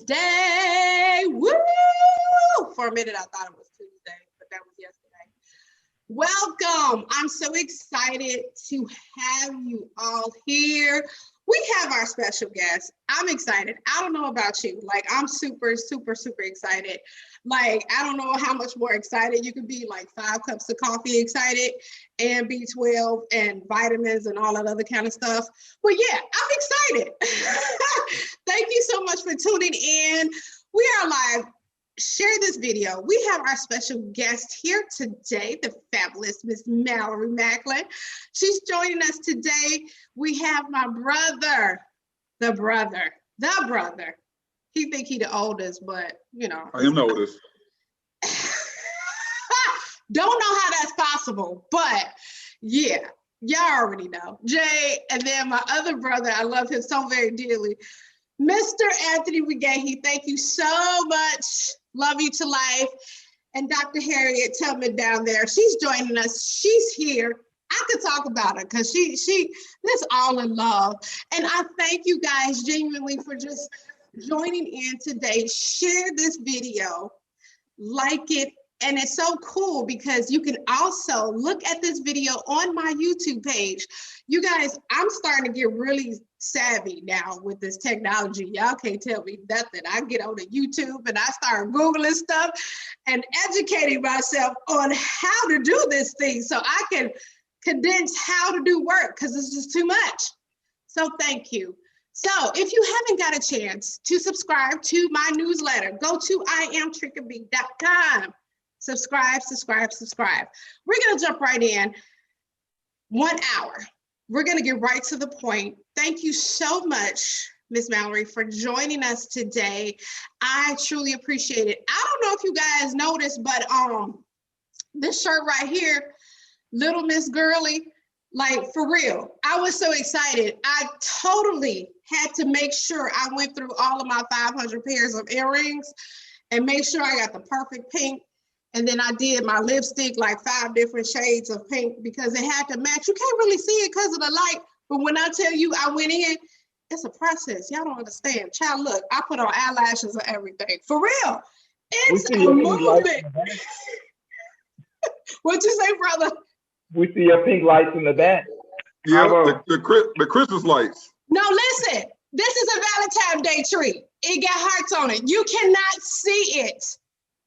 Wednesday. Woo! For a minute, I thought it was Tuesday, but that was yesterday. Welcome. I'm so excited to have you all here. We have our special guest. I'm excited. I don't know about you. Like, I'm super, super, super excited. Like, I don't know how much more excited you can be, like 5 cups of coffee excited and B12 and vitamins and all that other kind of stuff. But yeah, I'm excited. Thank you so much for tuning in. We are live. Share this video. We have our special guest here today, the fabulous Miss Mallory Macklin. She's joining us today. We have my brother, the brother. He think he the oldest, but you know. I am the oldest. Don't know how that's possible, but yeah, y'all already know. Jay, and then my other brother, I love him so very dearly, Mr. Anthony Regahi. Thank you so much. Love you to life. And Dr. Harriet Tubman down there, she's joining us. She's here. I could talk about her because that's all in love. And I thank you guys genuinely for just joining in today. Share this video, like it. And it's so cool because you can also look at this video on my YouTube page. You guys, I'm starting to get really savvy now with this technology. Y'all can't tell me nothing. I get on the YouTube and I start Googling stuff and educating myself on how to do this thing so I can condense how to do work because it's just too much. So thank you. So if you haven't got a chance to subscribe to my newsletter, go to iamtrickaby.com. Subscribe. We're going to jump right in. 1 hour. We're going to get right to the point. Thank you so much, Miss Mallory, for joining us today. I truly appreciate it. I don't know if you guys noticed, but this shirt right here, Little Miss Girly, like for real, I was so excited. I totally had to make sure I went through all of my 500 pairs of earrings and make sure I got the perfect pink. And then I did my lipstick, like 5 different shades of pink because it had to match. You can't really see it because of the light. But when I tell you I went in, it's a process. Y'all don't understand. Child, look, I put on eyelashes and everything. For real. It's a movement. What'd you say, brother? We see your pink lights in the back. Yeah, the Christmas lights. No, listen. This is a Valentine's Day tree. It got hearts on it. You cannot see it.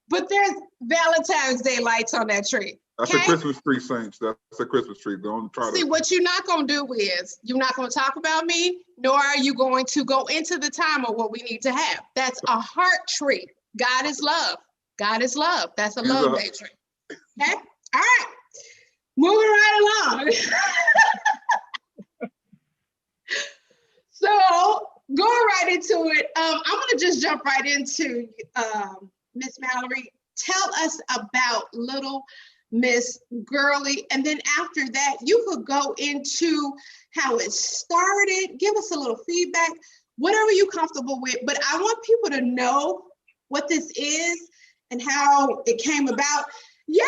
But there's Valentine's Day lights on that tree. That's okay? a Christmas tree, Saints. That's a Christmas tree. Don't try to. See, what you're not going to do is you're not going to talk about me, nor are you going to go into the time of what we need to have. That's a heart tree. God is love. God is love. That's a love day tree. Okay? All right. Moving right along. So, going right into it, I'm going to just jump right into Miss Mallory. Tell us about Little Miss Girly, and then after that, you could go into how it started. Give us a little feedback, whatever you're comfortable with. But I want people to know what this is and how it came about. Yay,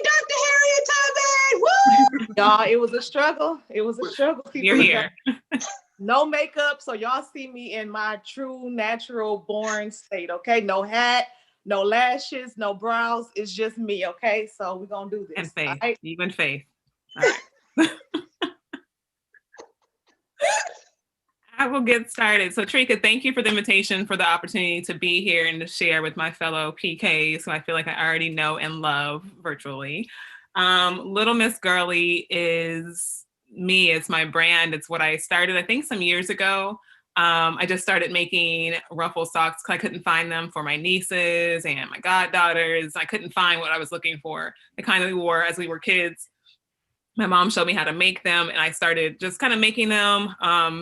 Dr. Harriet Tubman! Woo! Y'all, it was a struggle. It was a struggle. You're here. No makeup, so y'all see me in my true, natural, boring state, okay? No hat, no lashes, no brows. It's just me, okay? So we're going to do this. And faith. Right? Even faith. All right. I will get started. So Trika, thank you for the invitation, for the opportunity to be here and to share with my fellow PKs who I feel like I already know and love virtually. Little Miss Girly is me. It's my brand. It's what I started, I think, some years ago. I just started making ruffle socks because I couldn't find them for my nieces and my goddaughters. I couldn't find what I was looking for, the kind that we wore as we were kids. My mom showed me how to make them, and I started just kind of making them.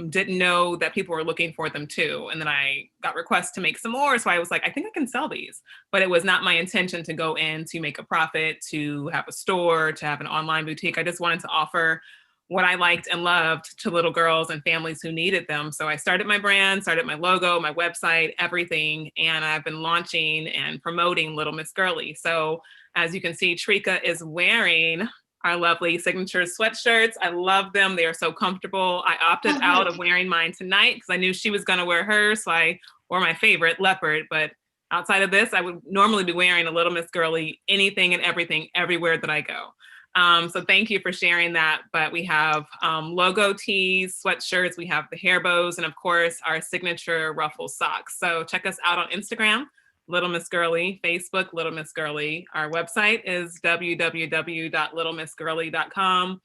Didn't know that people were looking for them too. And then I got requests to make some more. So I was like, I think I can sell these. But it was not my intention to go in to make a profit, to have a store, to have an online boutique. I just wanted to offer what I liked and loved to little girls and families who needed them. So I started my brand, started my logo, my website, everything. And I've been launching and promoting Little Miss Girly. So as you can see, Trika is wearing our lovely signature sweatshirts. I love them. They are so comfortable. I opted out of wearing mine tonight because I knew she was going to wear hers. So I or my favorite, leopard. But outside of this, I would normally be wearing a Little Miss Girly, anything and everything, everywhere that I go. So thank you for sharing that. But we have logo tees, sweatshirts, we have the hair bows, and of course our signature ruffle socks. So check us out on Instagram, Little Miss Girly, Facebook, Little Miss Girly. Our website is www.littlemissgirly.com.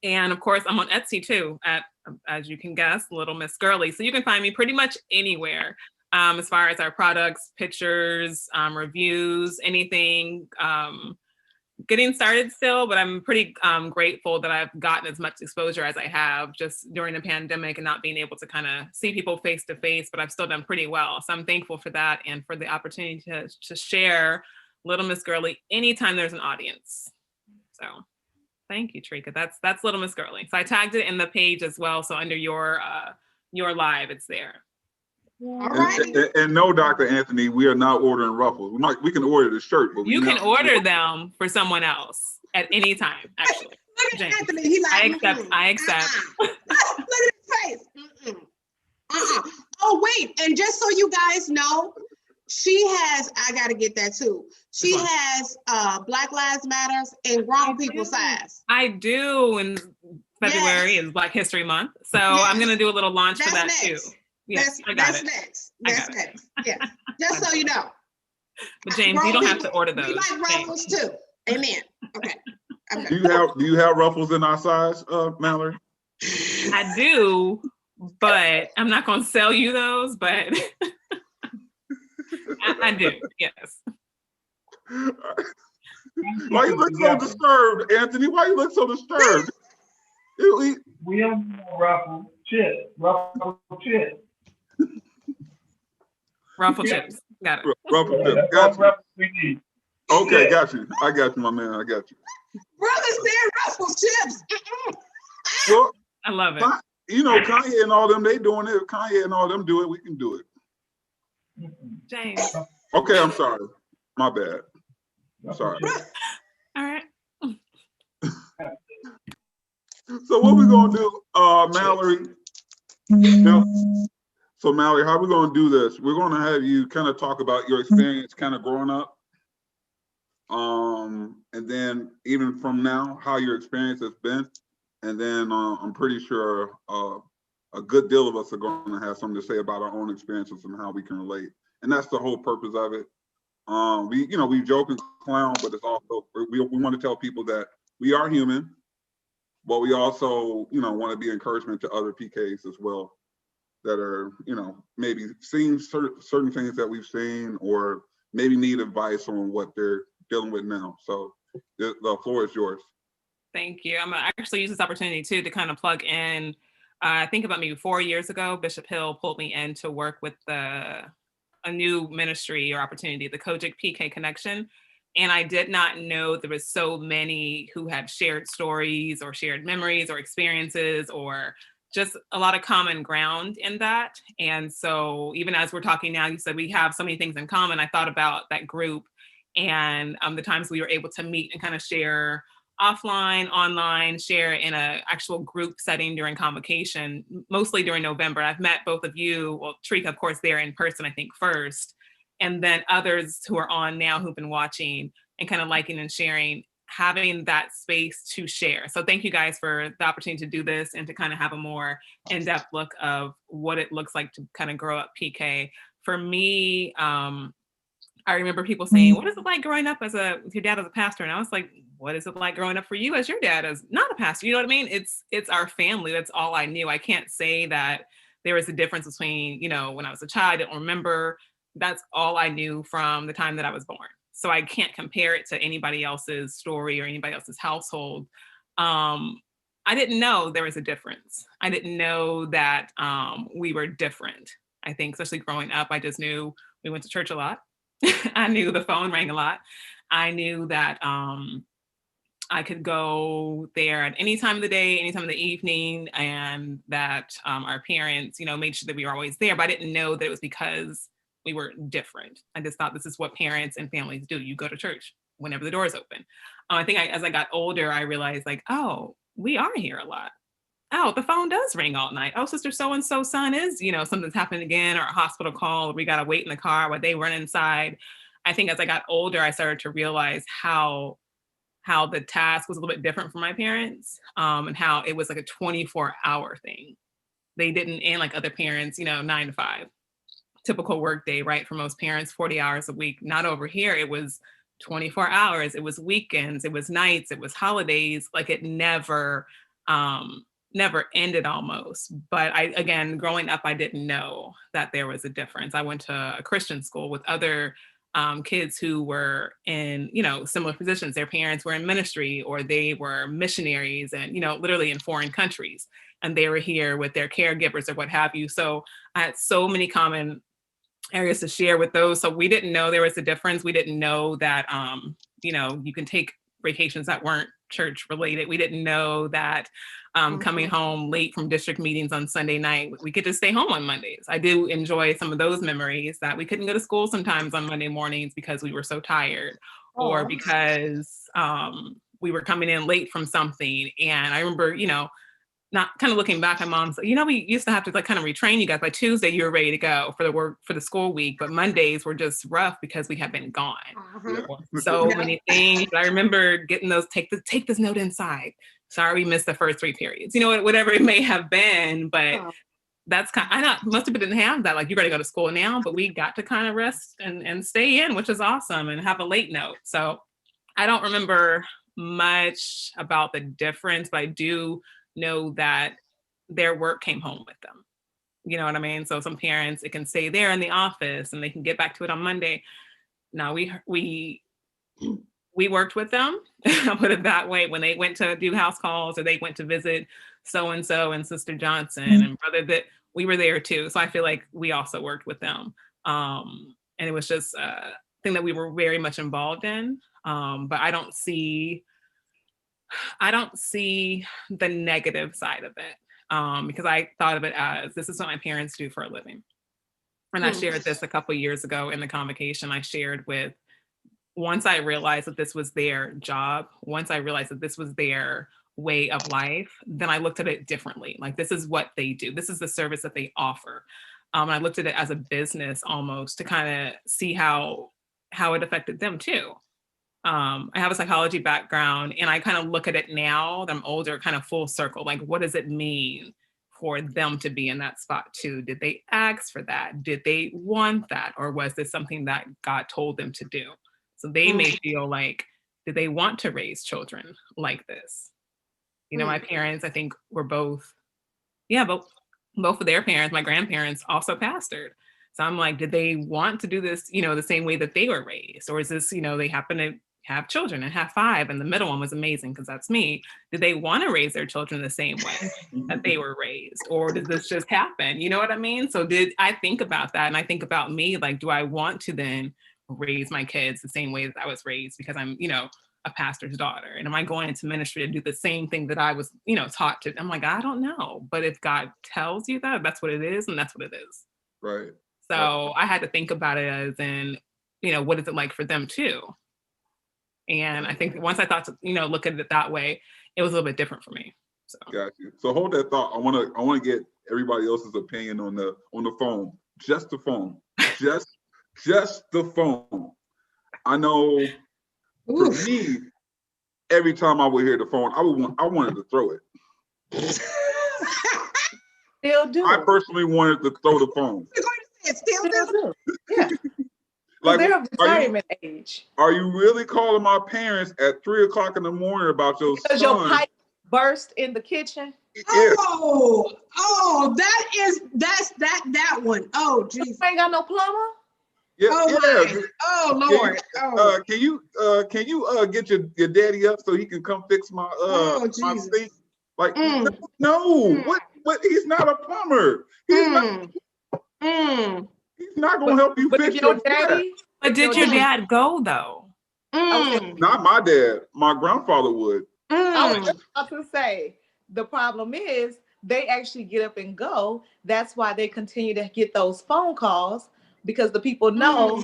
And of course, I'm on Etsy too, at, as you can guess, Little Miss Girly. So you can find me pretty much anywhere as far as our products, pictures, reviews, anything. Getting started still, but I'm pretty grateful that I've gotten as much exposure as I have just during the pandemic and not being able to kind of see people face to face, but I've still done pretty well. So I'm thankful for that and for the opportunity to share Little Miss Girly anytime there's an audience. So thank you, Trika. That's Little Miss Girly. So I tagged it in the page as well. So under your live, it's there. All right. And no, Dr. Anthony, we are not ordering ruffles. We can order the shirt, but you can order them for someone else at any time, actually. Look at James. Anthony. He like, I accept. Look at his face. Oh, wait. And just so you guys know, she has, I got to get that too. She has Black Lives Matters in grown people size. I do. In February is Black History Month. So I'm going to do a little launch for that too. Yes, I got it. Next. That's next. Yeah. Just so you know. But James, you don't have to order those. We like ruffles too. Amen. Okay. Do you have ruffles in our size, Mallory? I do, but I'm not going to sell you those, but I do, yes. Why you look so disturbed, Anthony? Why you look so disturbed? We don't know ruffle chips. Ruffle chips. Got it. Ruffle chips. Got you. Okay, got you. I got you, my man. I got you. Brother said ruffle chips. Well, I love it. You know, Kanye and all them, they doing it. Kanye and all them do it. We can do it. James. Okay, I'm sorry. My bad. I'm sorry. All right. So what we gonna do, Mallory? So Mallory, how we gonna do this? We're gonna have you kind of talk about your experience kind of growing up. And then even from now, how your experience has been. And then I'm pretty sure a good deal of us are gonna have something to say about our own experiences and how we can relate. And that's the whole purpose of it. We joke and clown, but it's also, we want to tell people that we are human, but we also, want to be encouragement to other PKs as well that are, maybe seeing certain things that we've seen or maybe need advice on what they're dealing with now. So the floor is yours. Thank you. I'm gonna actually use this opportunity too to kind of plug in. I think about maybe 4 years ago, Bishop Hill pulled me in to work with a new ministry or opportunity, the Kojic PK Connection. And I did not know there was so many who had shared stories or shared memories or experiences or just a lot of common ground in that. And so even as we're talking now, you said we have so many things in common. I thought about that group and the times we were able to meet and kind of share offline, online, share in an actual group setting during convocation, mostly during November. I've met both of you, well, Trika, of course, there in person, I think first, and then others who are on now who've been watching and kind of liking and sharing, having that space to share. So thank you guys for the opportunity to do this and to kind of have a more in-depth look of what it looks like to kind of grow up PK. For me, I remember people saying, what is it like growing up with your dad as a pastor? And I was like, what is it like growing up for you as your dad as not a pastor? You know what I mean? It's our family. That's all I knew. I can't say that there was a difference between, when I was a child, I didn't remember. That's all I knew from the time that I was born. So I can't compare it to anybody else's story or anybody else's household. I didn't know there was a difference. I didn't know that we were different. I think, especially growing up, I just knew we went to church a lot. I knew the phone rang a lot. I knew that I could go there at any time of the day, any time of the evening, and that our parents, made sure that we were always there. But I didn't know that it was because we were different. I just thought this is what parents and families do. You go to church whenever the doors open. I think as I got older, I realized oh, we are here a lot. oh, the phone does ring all night. Oh, sister so-and-so son is, something's happened again, or a hospital call, we got to wait in the car while they run inside. I think as I got older, I started to realize how the task was a little bit different for my parents, and how it was like a 24-hour thing. They didn't, and like other parents, 9 to 5, typical work day, right? For most parents, 40 hours a week. Not over here. It was 24 hours. It was weekends. It was nights. It was holidays. Like it never ended almost. But again, growing up, I didn't know that there was a difference. I went to a Christian school with other kids who were in, similar positions. Their parents were in ministry, or they were missionaries and, literally in foreign countries. And they were here with their caregivers or what have you. So I had so many common areas to share with those. So we didn't know there was a difference. We didn't know that, you can take vacations that weren't church related. We didn't know that coming home late from district meetings on Sunday night, we could just stay home on Mondays. I do enjoy some of those memories, that we couldn't go to school sometimes on Monday mornings because we were so tired, or because we were coming in late from something. And I remember, not kind of looking back, my mom said, we used to have to like kind of retrain you guys. By Tuesday, you were ready to go for the school week, but Mondays were just rough because we had been gone. So many things. I remember getting those, take this note inside. Sorry, we missed the first 3 periods, whatever it may have been, but that's most people didn't have that. Like, you're going to go to school now, but we got to kind of rest and stay in, which is awesome, and have a late note. So I don't remember much about the difference, but I do know that their work came home with them. You know what I mean? So some parents, it can stay there in the office and they can get back to it on Monday. Now we worked with them, I'll put it that way, when they went to do house calls, or they went to visit so-and-so and Sister Johnson and brother, that we were there too. So I feel like we also worked with them. And it was just a thing that we were very much involved in. But I don't see the negative side of it, because I thought of it as, this is what my parents do for a living. And I shared this a couple of years ago in the convocation. I shared with, once I realized that this was their job, once I realized that this was their way of life, then I looked at it differently. Like, this is what they do. This is the service that they offer. And I looked at it as a business almost, to kind of see how it affected them too. I have a psychology background, and I kind of look at it now that I'm older, kind of full circle. Like, what does it mean for them to be in that spot too? Did they ask for that? Did they want that? Or was this something that God told them to do? So they may feel like, did they want to raise children like this? My parents, I think, were both of their parents, my grandparents, also pastored. So I'm like, did they want to do this, the same way that they were raised? Or is this, they happen to have children and have 5, and the middle one was amazing because that's me. Did they want to raise their children the same way that they were raised? Or did this just happen? You know what I mean? So did I think about that? And I think about me, like, do I want to then raise my kids the same way that I was raised because I'm, a pastor's daughter? And am I going into ministry to do the same thing that I was, taught to? I'm like, I don't know. But if God tells you that, that's what it is, and that's what it is. Right. So I had to think about it as in, what is it like for them too? And I think once I thought to, look at it that way, it was a little bit different for me. So. Got you. So hold that thought. I want to get everybody else's opinion on the phone. Just the phone. Just the phone. I know for me, every time I would hear the phone, I wanted to throw it. Still do. I personally wanted to throw the phone. Still do. Yeah. Like, they're of retirement age. Are you really calling my parents at 3:00 in the morning about your because son? your pipe burst in the kitchen? Yes. That's that one. Oh, Jesus. Ain't got no plumber? Yeah, Lord. Can you get your daddy up so he can come fix my my sink? Like, no. What? He's not a plumber. He's not gonna help you fix your daddy. But did your dad go though? Not my dad. My grandfather would. I was just about to say, the problem is they actually get up and go. That's why they continue to get those phone calls, because the people know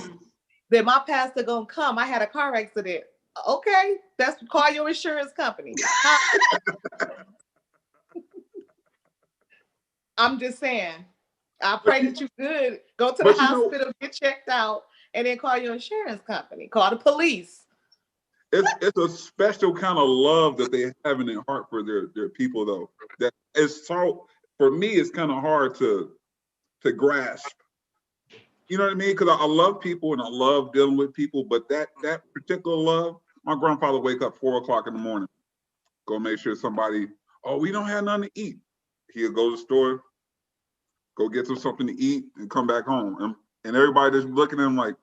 that my pastor gonna come. I had a car accident. Okay, call your insurance company. I'm just saying. I pray that you good. Go to the But you know, hospital, get checked out, and then call your insurance company. Call the police. it's a special kind of love that they have in their heart for their people, though. That is so, for me, it's kind of hard to grasp. You know what I mean? Because I love people and I love dealing with people, but that particular love, my grandfather wake up 4 o'clock in the morning, go make sure somebody, oh, we don't have nothing to eat. He'll go to the store, go get them something to eat, and come back home. And everybody just looking at him like.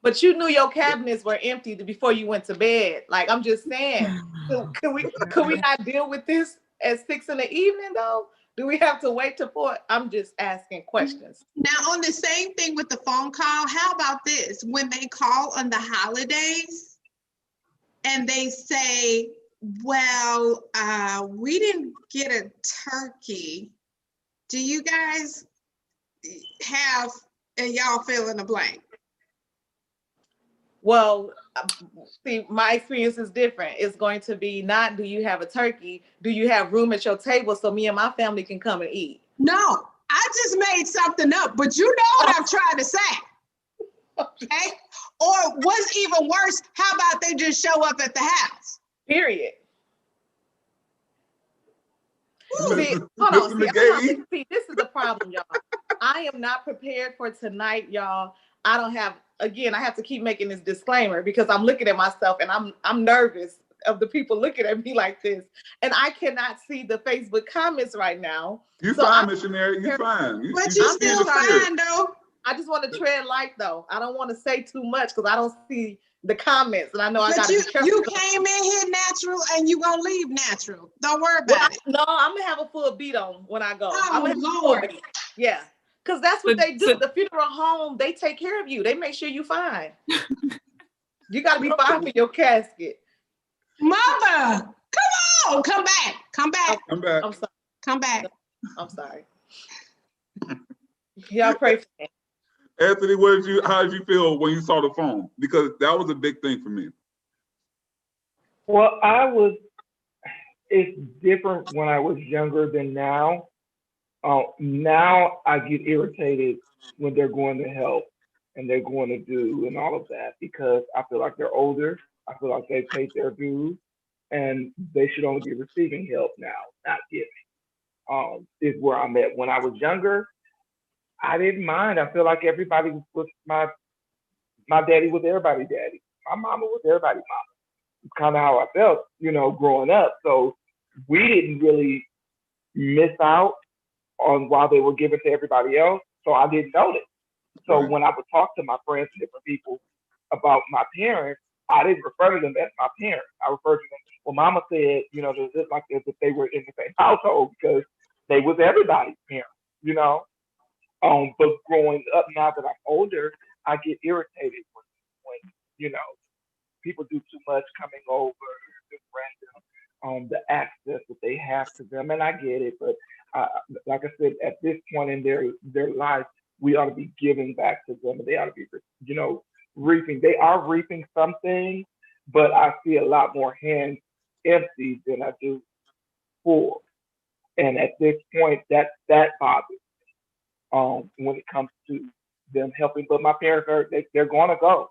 But you knew your cabinets were empty before you went to bed. Like, I'm just saying, could we not deal with this at 6 in the evening though? Do we have to wait till 4? I'm just asking questions. Now, on the same thing with the phone call, how about this? When they call on the holidays and they say, well, we didn't get a turkey. Do you guys have, and y'all fill in the blank? Well, see, my experience is different. It's going to be not, do you have a turkey? Do you have room at your table so me and my family can come and eat? No, I just made something up, but you know what I'm trying to say. Okay? Or what's even worse, how about they just show up at the house? Period. Ooh. See, hold on. See, this is the problem, y'all. I am not prepared for tonight, y'all. I don't have, again, I have to keep making this disclaimer because I'm looking at myself and I'm nervous of the people looking at me like this. And I cannot see the Facebook comments right now. You fine, missionary. You fine. But you still fine, though. I just want to tread light, though. I don't want to say too much because I don't see the comments, and I know I got to be careful. You came in here natural, and you gonna leave natural. Don't worry about it. No, I'm gonna have a full beat on when I go. Oh, Lord. Yeah, because that's what they do. The funeral home, they take care of you. They make sure you fine. You got to be fine for your casket. Mother, come on, come back. Come back. I'm sorry. Come back. I'm sorry. Y'all pray for me. Anthony, how did you feel when you saw the phone? Because that was a big thing for me. Well, it's different when I was younger than now. Now I get irritated when they're going to help and they're going to do and all of that because I feel like they're older. I feel like they paid their dues and they should only be receiving help now, not giving. Is where I'm at. When I was younger, I didn't mind. I feel like everybody was my daddy was everybody's daddy. My mama was everybody's mama. It's kind of how I felt, growing up. So we didn't really miss out on while they were giving to everybody else. So I didn't notice. So when I would talk to my friends and different people about my parents, I didn't refer to them as my parents. I referred to them, well, mama said, it's like as if they were in the same household because they was everybody's parents, But growing up now that I'm older, I get irritated when people do too much coming over, just random, the access that they have to them. And I get it, but like I said, at this point in their life, we ought to be giving back to them and they ought to be, reaping. They are reaping something, but I see a lot more hands empty than I do full. And at this point, that bothers me when it comes to them helping. But my parents they're going to go.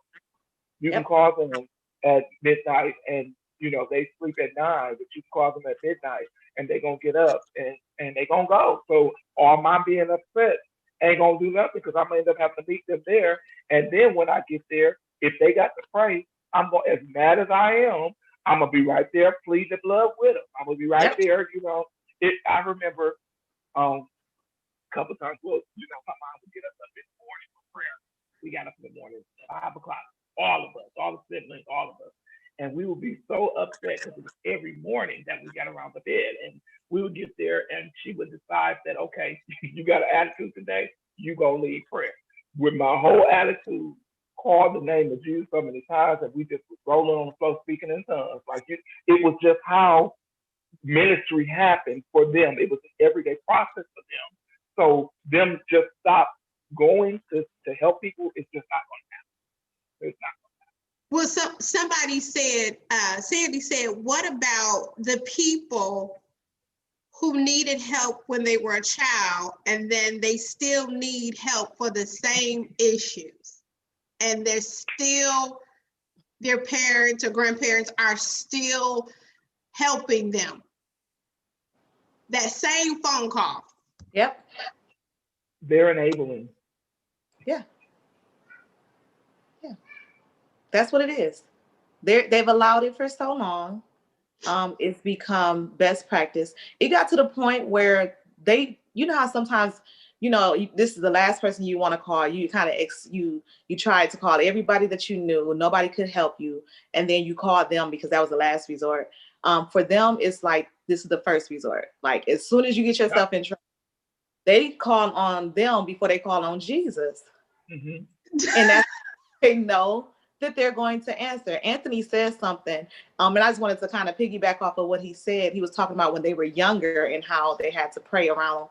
You can call them at midnight and they sleep at 9, but you call them at midnight and they're gonna get up and they're gonna go. So all my being upset ain't gonna do nothing because I'm gonna end up having to meet them there. And then when I get there, if they got to pray, I'm gonna, as mad as I am, I'm gonna be right there, plead the blood with them. I'm gonna be right there, I remember a couple times, my mom would get us up in the morning for prayer. We got up in the morning, 5 o'clock, all of us, all the siblings, all of us. And we would be so upset because it was every morning that we got around the bed. And we would get there and she would decide that, okay, you got an attitude today, you gonna lead prayer. With my whole attitude, called the name of Jesus so many times that we just was rolling on the floor speaking in tongues. Like it was just how ministry happened for them. It was an everyday process for them. So them just stop going to help people, it's just not gonna happen. It's not. Well, somebody said, Sandy said, what about the people who needed help when they were a child, and then they still need help for the same issues. And they're still, their parents or grandparents are still helping them. That same phone call. Yep. They're enabling. Yeah. That's what it is. They've allowed it for so long. It's become best practice. It got to the point where you know how sometimes, this is the last person you want to call. You kind of you tried to call everybody that you knew. Nobody could help you, and then you called them because that was the last resort. For them, it's like this is the first resort. Like as soon as you get yourself in trouble, they call on them before they call on Jesus, and that's they know that they're going to answer. Anthony says something, and I just wanted to kind of piggyback off of what he said. He was talking about when they were younger and how they had to pray around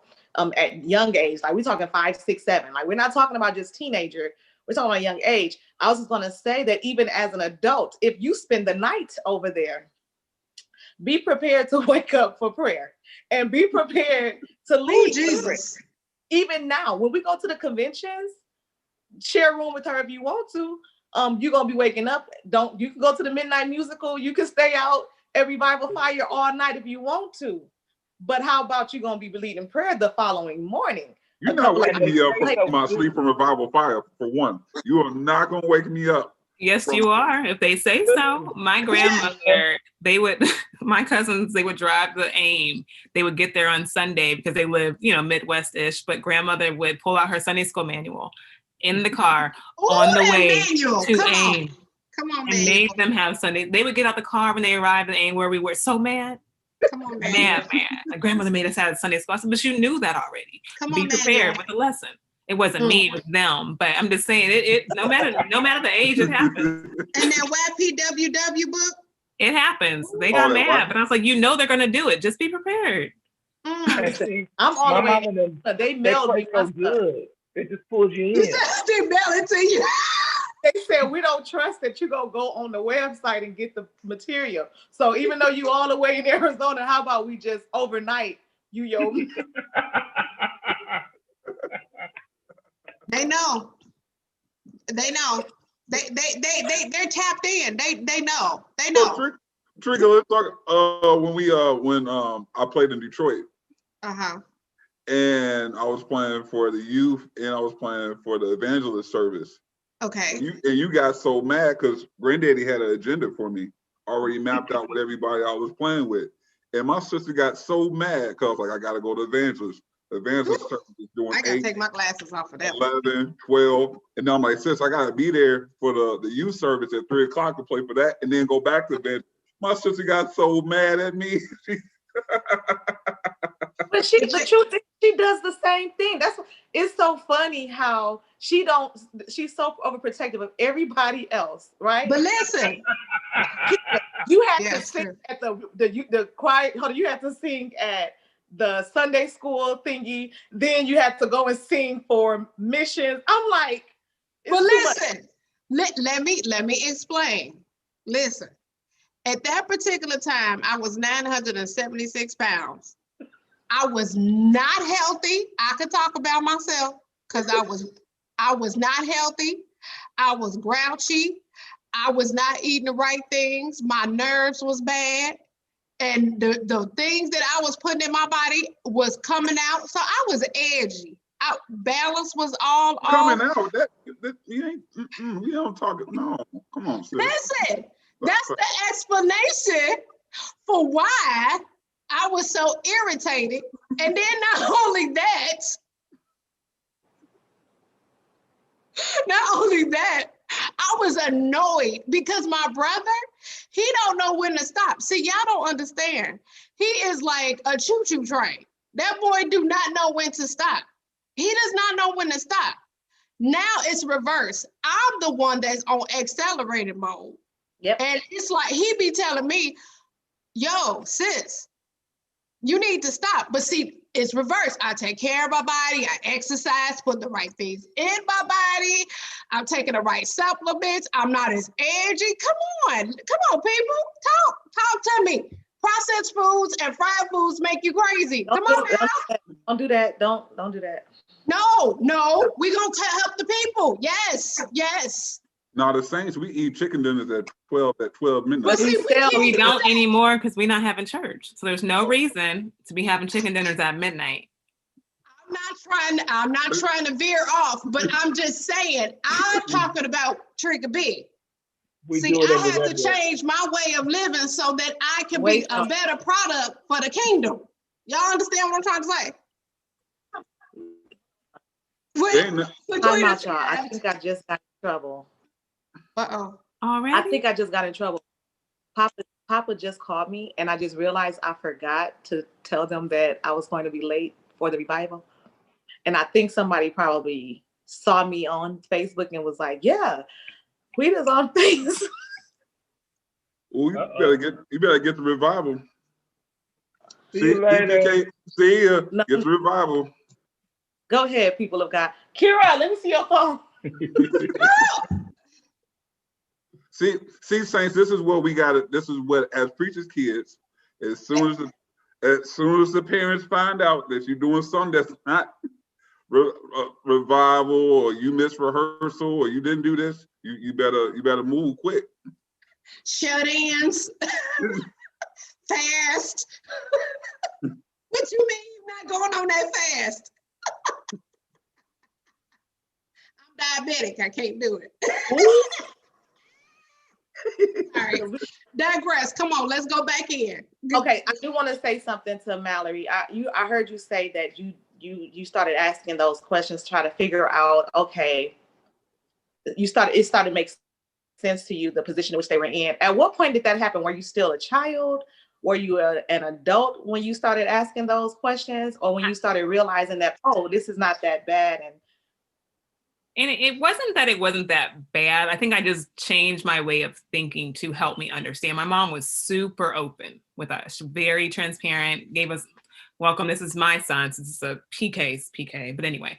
at young age. Like we're talking 5, 6, 7. Like we're not talking about just teenager. We're talking about young age. I was just going to say that even as an adult, if you spend the night over there, be prepared to wake up for prayer and be prepared to leave. Jesus. Even now, when we go to the conventions, share a room with her if you want to. You're gonna be waking up. You can go to the midnight musical, you can stay out every Bible fire all night if you want to. But how about you gonna be leading prayer the following morning? You're not waking me up from my sleep from revival fire, for one. You are not gonna wake me up. Yes, you are. If they say so. My grandmother, my cousins, they would drive the AIM. They would get there on Sunday because they live, Midwest-ish, but grandmother would pull out her Sunday school manual in the car on the way to AIM. Come on, and made them have Sunday. They would get out the car when they arrived in AIM where we were so mad. Come on, man. My grandmother made us have Sunday school. I said, but you knew that already. Be prepared with the lesson. It wasn't me, it was them. But I'm just saying, it no matter the age, it happens. And that YPWW book? It happens. They got mad, but I was like, they're going to do it. Just be prepared. I'm all the way. They mailed me so good. It just pulls you in. They mail it to you. They said, we don't trust that you're going to go on the website and get the material. So even though you all the way in Arizona, how about we just overnight your They know. They're tapped in. They know. Trika, let's talk when I played in Detroit. Uh-huh. And I was playing for the youth and I was playing for the evangelist service. Okay. You got so mad because Granddaddy had an agenda for me already mapped out with everybody I was playing with. And my sister got so mad because I got to go to evangelist. Evangelist service is doing I got to take my glasses off of that. 11, 12. And then I'm like, sis, I got to be there for the youth service at 3 o'clock to play for that and then go back to evangelist. My sister got so mad at me. But the truth is, she does the same thing. It's so funny how she's so overprotective of everybody else, right? But listen, you had to sing at the choir. You had to sing at the Sunday school thingy. Then you had to go and sing for missions. I'm like, well, listen. Let me explain. Listen, at that particular time, I was 976 pounds. I was not healthy. I could talk about myself because I was not healthy. I was grouchy. I was not eating the right things. My nerves was bad. And the things that I was putting in my body was coming out. So I was edgy. Balance was all coming out. You don't talk. No, come on, sis. Listen, that's the explanation for why I was so irritated. And then not only that, I was annoyed because my brother, he don't know when to stop. See, y'all don't understand. He is like a choo-choo train. That boy do not know when to stop. He does not know when to stop. Now it's reverse. I'm the one that's on accelerated mode. Yep. And it's like, he be telling me, yo, sis, you need to stop. But see, it's reverse. I take care of my body. I exercise, put the right things in my body. I'm taking the right supplements. I'm not as edgy. Come on, people. Talk to me. Processed foods and fried foods make you crazy. Come on now. Don't do that. Don't do that. No, we're gonna help the people. Yes. Now the Saints, we eat chicken dinners at 12 midnight. But see, We don't anymore because we're not having church. So there's no reason to be having chicken dinners at midnight. I'm not trying to veer off, but I'm just saying, I'm talking about Trigger B. See, I had to change my way of living so that I can be a better product for the kingdom. Y'all understand what I'm trying to say? I'm not y'all. I think I just got in trouble. Uh-oh. Already? I think I just got in trouble. Papa just called me and I just realized I forgot to tell them that I was going to be late for the revival. And I think somebody probably saw me on Facebook and was like, yeah, Quita's on Facebook. Well, you better get the revival. See you later. See ya. Get the revival. Go ahead, people of God. Kira, let me see your phone. See, Saints, this is what we got to, this is what, as preachers' kids, as soon as the parents find out that you're doing something that's not revival, or you missed rehearsal, or you didn't do this, you better move quick. Shut-ins, fast. What you mean you're not going on that fast? I'm diabetic, I can't do it. All right, digress. Come on, let's go back in. Okay, I do want to say something to Mallory. I heard you say that you started asking those questions, try to figure out. Okay, it started to make sense to you, the position in which they were in. At what point did that happen? Were you still a child? Were you an adult when you started asking those questions, or when you started realizing that, oh, this is not that bad? And it wasn't that it wasn't that bad. I think I just changed my way of thinking to help me understand. My mom was super open with us, very transparent, gave us, welcome, this is my son, this is a PK's PK, but anyway,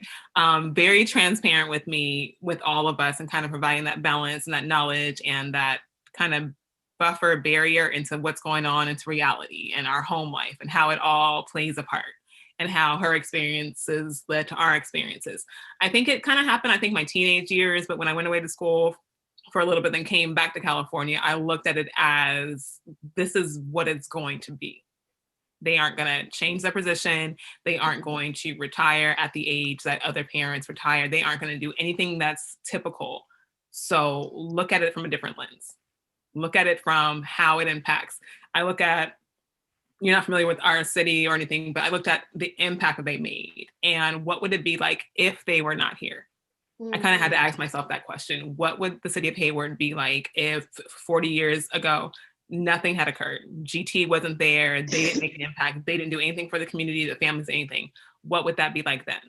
very transparent with me, with all of us, and kind of providing that balance and that knowledge and that kind of buffer barrier into what's going on, into reality and our home life and how it all plays a part, and how her experiences led to our experiences. I think it kind of happened, I think, my teenage years, but when I went away to school for a little bit, then came back to California, I looked at it as, this is what it's going to be. They aren't gonna change their position. They aren't going to retire at the age that other parents retire. They aren't gonna do anything that's typical. So look at it from a different lens. Look at it from how it impacts. I look at, you're not familiar with our city or anything, but I looked at the impact that they made and what would it be like if they were not here? I kind of had to ask myself that question. What would the city of Hayward be like if 40 years ago, nothing had occurred? GT wasn't there. They didn't make an impact. They didn't do anything for the community, the families, anything. What would that be like then?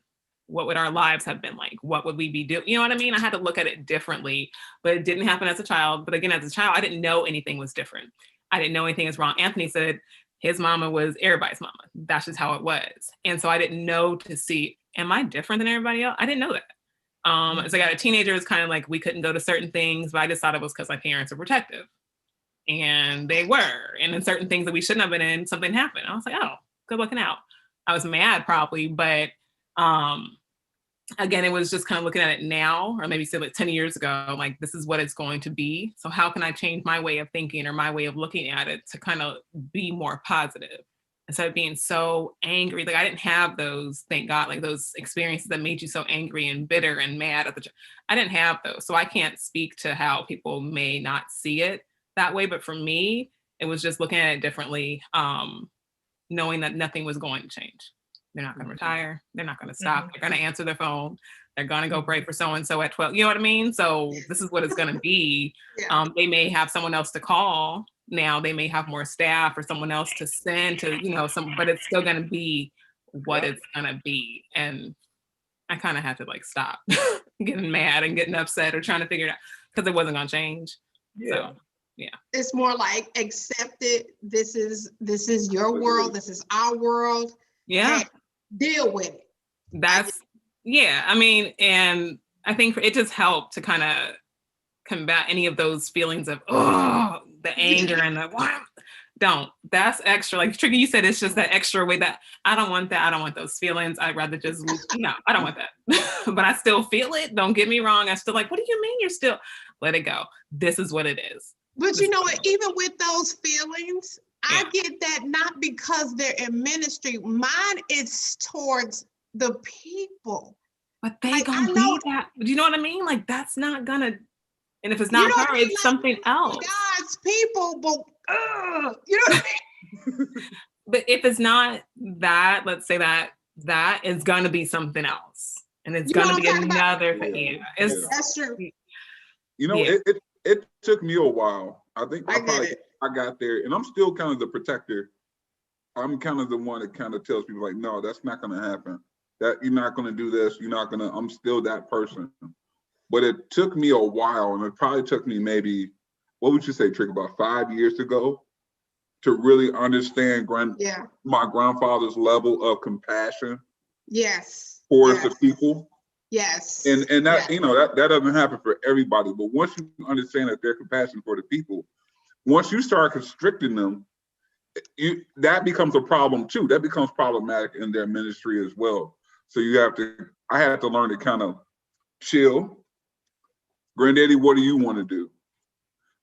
What would our lives have been like? What would we be doing? You know what I mean? I had to look at it differently, but it didn't happen as a child. But again, as a child, I didn't know anything was different. I didn't know anything was wrong. Anthony said his mama was everybody's mama. That's just how it was. And so I didn't know to see, am I different than everybody else? I didn't know that. As I got a teenager, it's kind of like we couldn't go to certain things, but I just thought it was because my parents are protective. And they were. And in certain things that we shouldn't have been in, something happened. I was like, oh, good looking out. I was mad probably, but again, it was just kind of looking at it now, or maybe say like 10 years ago, like this is what it's going to be. So how can I change my way of thinking or my way of looking at it to kind of be more positive instead of being so angry? Like I didn't have those, thank God, like those experiences that made you so angry and bitter and mad at I didn't have those. So I can't speak to how people may not see it that way. But for me, it was just looking at it differently, knowing that nothing was going to change. They're not going to retire. They're not going to stop. They're going to answer their phone. They're going to go pray for so-and-so at 12. You know what I mean? So this is what it's going to be. Yeah. They may have someone else to call now. They may have more staff or someone else to send to, but it's still going to be what it's going to be. And I kind of had to like stop getting mad and getting upset or trying to figure it out because it wasn't going to change. Yeah. So, yeah. It's more like accept it. This is your world. This is our world. Yeah. Hey, deal with it. I mean, and I think it just helped to kind of combat any of those feelings of, the anger and Don't. That's extra. Like Tricky, you said, it's just that extra way that I don't want that. I don't want those feelings. I'd rather just, no, I don't want that. But I still feel it. Don't get me wrong. I still like, what do you mean you're still, let it go. This is what it is. But you know what, even with those feelings, I get that not because they're in ministry. Mine is towards the people. But they Like, gonna be that. Do you know what I mean? Like that's not gonna, and if it's not her, it's something else. God's people, but you know what I mean? But if it's not that, let's say that is gonna be something else. And it's gonna be another thing. That's true. You know, it took me a while. I think I got there, and I'm still kind of the protector. I'm kind of the one that kind of tells people like, no, that's not gonna happen. That you're not gonna do this, I'm still that person. But it took me a while, and it probably took me maybe, what would you say, Trick, about 5 years ago to really understand my grandfather's level of compassion towards the people. Yes. And that, that doesn't happen for everybody. But once you understand that their compassion for the people, once you start constricting them, that becomes a problem too. That becomes problematic in their ministry as well. So I had to learn to kind of chill. Granddaddy, what do you want to do?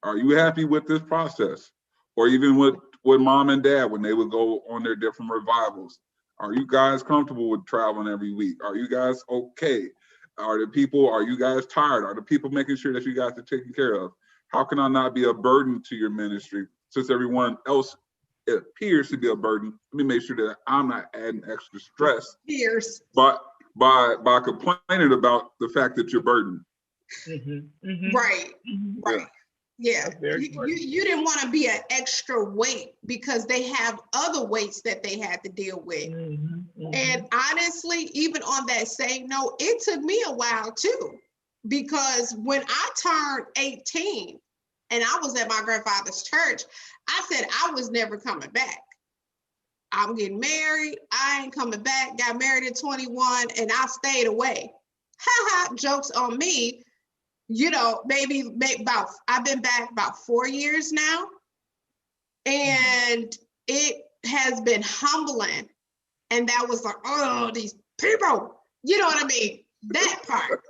Are you happy with this process? Or even with mom and dad when they would go on their different revivals. Are you guys comfortable with traveling every week? Are you guys okay? Are you guys tired? Are the people making sure that you guys are taken care of? How can I not be a burden to your ministry since everyone else appears to be a burden? Let me make sure that I'm not adding extra stress by complaining about the fact that you're burdened. Right. Yeah, you didn't want to be an extra weight because they have other weights that they had to deal with. And honestly, even on that same note, it took me a while too, because when I turned 18 and I was at my grandfather's church, I said I was never coming back. I'm getting married, I ain't coming back, got married at 21 and I stayed away. Jokes on me. Maybe I've been back about 4 years now, and it has been humbling. And that was like, oh, these people, you know what I mean? That part.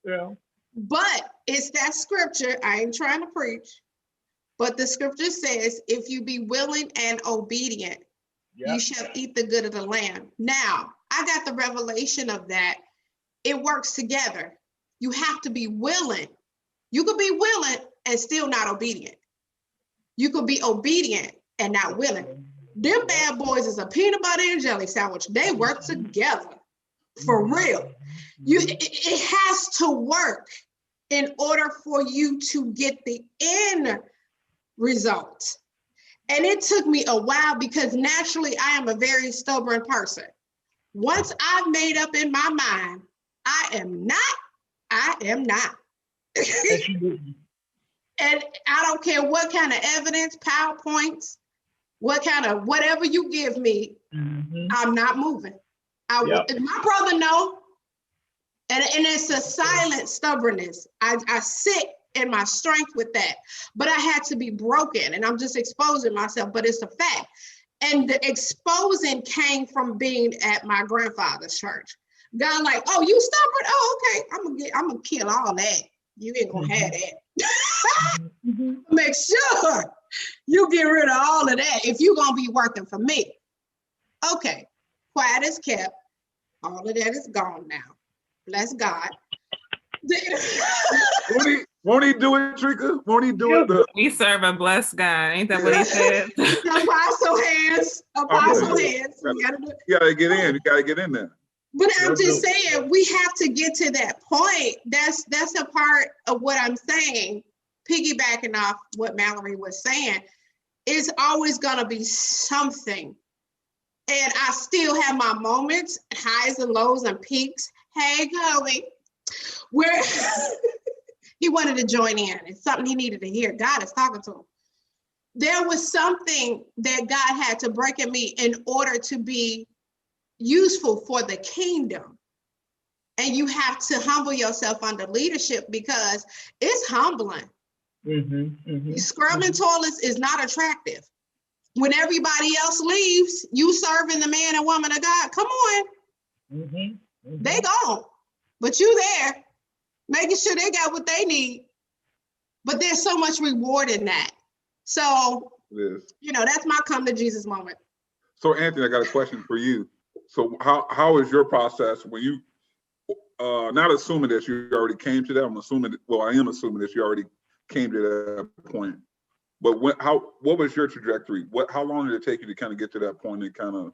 Yeah. But it's that scripture. I ain't trying to preach, but the scripture says, if you be willing and obedient, you shall eat the good of the land. Now, I got the revelation of that. It works together. You have to be willing. You could be willing and still not obedient. You could be obedient and not willing. Them bad boys is a peanut butter and jelly sandwich. They work together, for real. It has to work in order for you to get the end result. And it took me a while because naturally I am a very stubborn person. Once I've made up in my mind, I am not. And I don't care what kind of evidence, PowerPoints, what kind of whatever you give me, I'm not moving. My brother know, and it's a silent stubbornness. I sit in my strength with that, but I had to be broken, and I'm just exposing myself, but it's a fact. And the exposing came from being at my grandfather's church. God like, oh, you stubborn? Oh, okay. I'm gonna kill all that. You ain't gonna have that. Make sure you get rid of all of that if you're gonna be working for me. Okay, quiet is kept. All of that is gone now. Bless God. Won't he do it, Trika? Won't he do it? We serve a blessed God. Ain't that what he said? Apostle hands. You gotta get in. You gotta get in there. But I'm just saying, we have to get to that point. That's a part of what I'm saying, piggybacking off what Mallory was saying. It's always gonna be something. And I still have my moments, highs and lows and peaks. Hey, Chloe, where he wanted to join in. It's something he needed to hear. God is talking to him. There was something that God had to break in me in order to be useful for the kingdom. And you have to humble yourself under leadership because it's humbling. Scrubbing toilets is not attractive. when everybody else leaves, you serving the man and woman of God. Come on. They gone, but you there, making sure they got what they need. But there's so much reward in that. So, that's my come to Jesus moment. So Anthony, I got a question for you. So how is your process when you, not assuming that you already came to that, I am assuming that you already came to that point. But what was your trajectory? How long did it take you to kind of get to that point and kind of?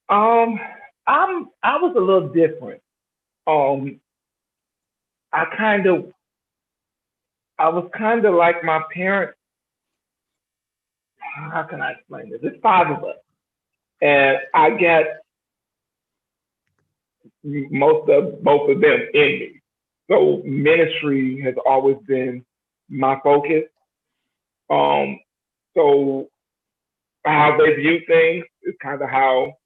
I was a little different. I was kind of like my parents. How can I explain this? There's 5 of us, and I got both of them in me. So ministry has always been my focus. So how they view things is kind of how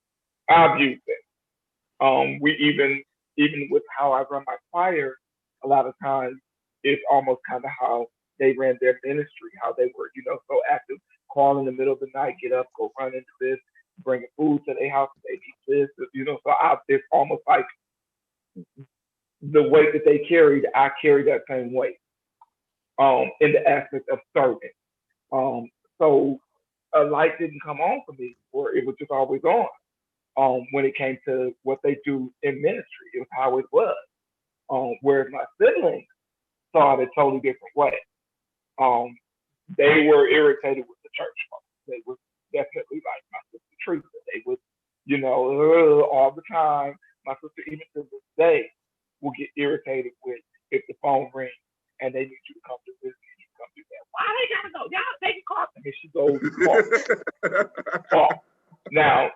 I view things. We even with how I run my choir, a lot of times it's almost kind of how they ran their ministry, how they were, so active, call in the middle of the night, get up, go run into this, bringing food to their house, they eat this, so it's almost like the weight that they carried, I carry that same weight in the aspect of serving. So a light didn't come on for me, or it was just always on when it came to what they do in ministry. It was how it was. Whereas my siblings saw it a totally different way. They were irritated with the church folks. They were definitely like my sister Teresa. They would, all the time. My sister, even to this day, will get irritated with if the phone rings and they need you to come do this and you come do that. Why they gotta go? Y'all take a call. And she goes off. Now,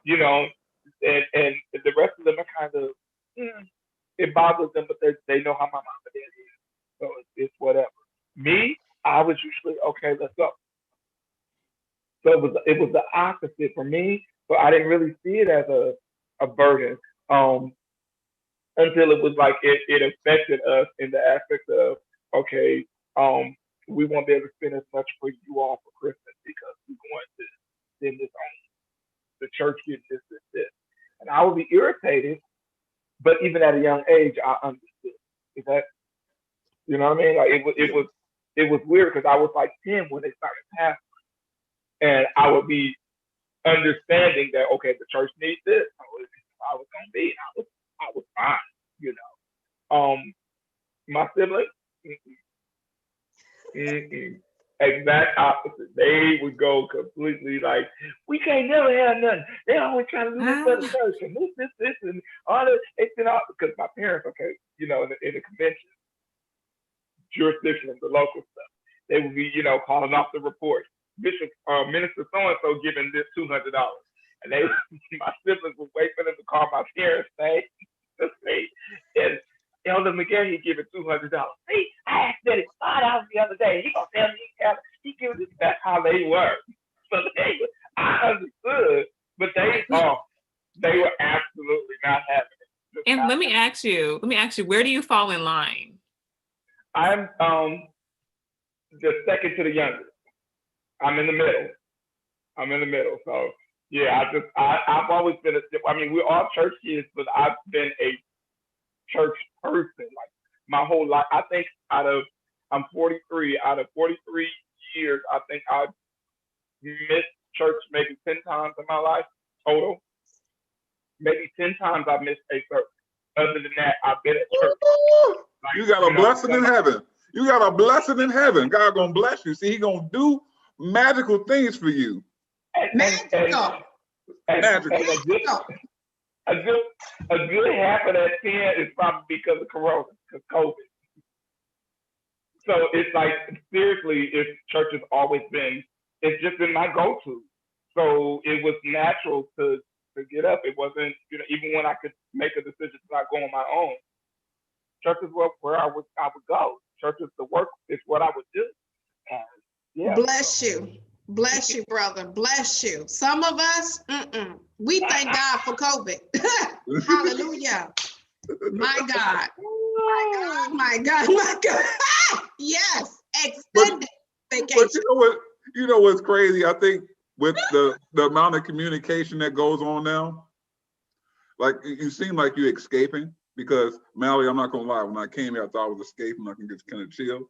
and the rest of them are kind of, it bothers them, but they know how my mom and dad is. So it's whatever. Me, I was usually, okay, let's go. So it was the opposite for me, but I didn't really see it as a burden until it was like it affected us in the aspect of, okay, we won't be able to spend as much for you all for Christmas because we're going to send this on the church getting this. And I would be irritated, but even at a young age, I understood. Is that, you know what I mean? Like it was weird because I was like 10 when they started pastoring, and I would be understanding that, okay, the church needs this. I was gonna be. I was fine, My siblings, exact opposite. They would go completely like, we can't never have nothing. They always trying to do this for the church and this and all that. It's been all because my parents, okay, in the convention jurisdiction of the local stuff, they would be, calling off the report. Bishop, Minister so-and-so giving this $200. And my siblings would wait for them to call my parents, and Elder McGarry giving $200. See, I asked Daddy $5 the other day. He gonna tell me he giving this. That's how they were. So I understood, but they were absolutely not having it. And let me ask you, where do you fall in line? I'm the second to the youngest. I'm in the middle. So yeah, I've always been we're all church kids, but I've been a church person like my whole life. I think I'm 43. Out of 43 years, I think I've missed church maybe 10 times in my life total. Maybe 10 times I missed a service. Other than that, I've been at church. Like, you got a blessing in heaven. You got a blessing in heaven. God gonna bless you. See, He gonna do magical things for you. Magical. And a good half of that 10 is probably because of Corona, because COVID. So it's like, seriously, church has always been, it's just been my go-to. So it was natural to get up. It wasn't, even when I could make a decision to not go on my own, church is where I would go. Church is the work, it's what I would do. Yeah. Bless you. Bless you, brother. Bless you. Some of us, we thank God for COVID. Hallelujah. My God. My God. Yes. Extended vacation. But You know what's crazy? I think with the amount of communication that goes on now, like you seem like you're escaping, because Mallory, I'm not gonna lie, when I came here, I thought I was escaping, I can just kind of chill.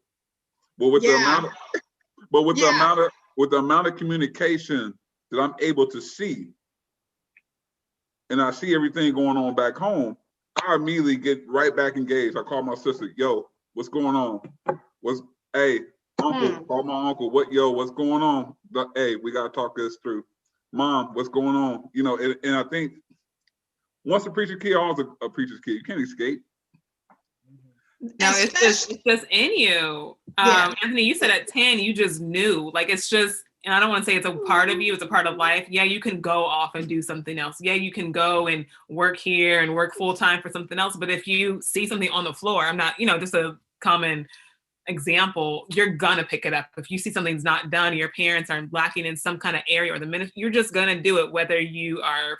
But with the amount of with the amount of communication that I'm able to see, and I see everything going on back home, I immediately get right back engaged. I call my sister, yo, what's going on? Hey, uncle, call my uncle, what's going on? Hey, we gotta talk this through. Mom, what's going on? You know, and I think once a preacher kid, always a preacher's kid. You can't escape. No, it's just in you. Anthony, you said at 10, you just knew. Like, it's just, and I don't want to say it's a part of you, it's a part of life. Yeah, you can go off and do something else. Yeah, you can go and work here and work full time for something else. But if you see something on the floor, I'm not, just a common example, you're gonna pick it up. If you see something's not done, your parents are lacking in some kind of area or the minute, you're just gonna do it, whether you are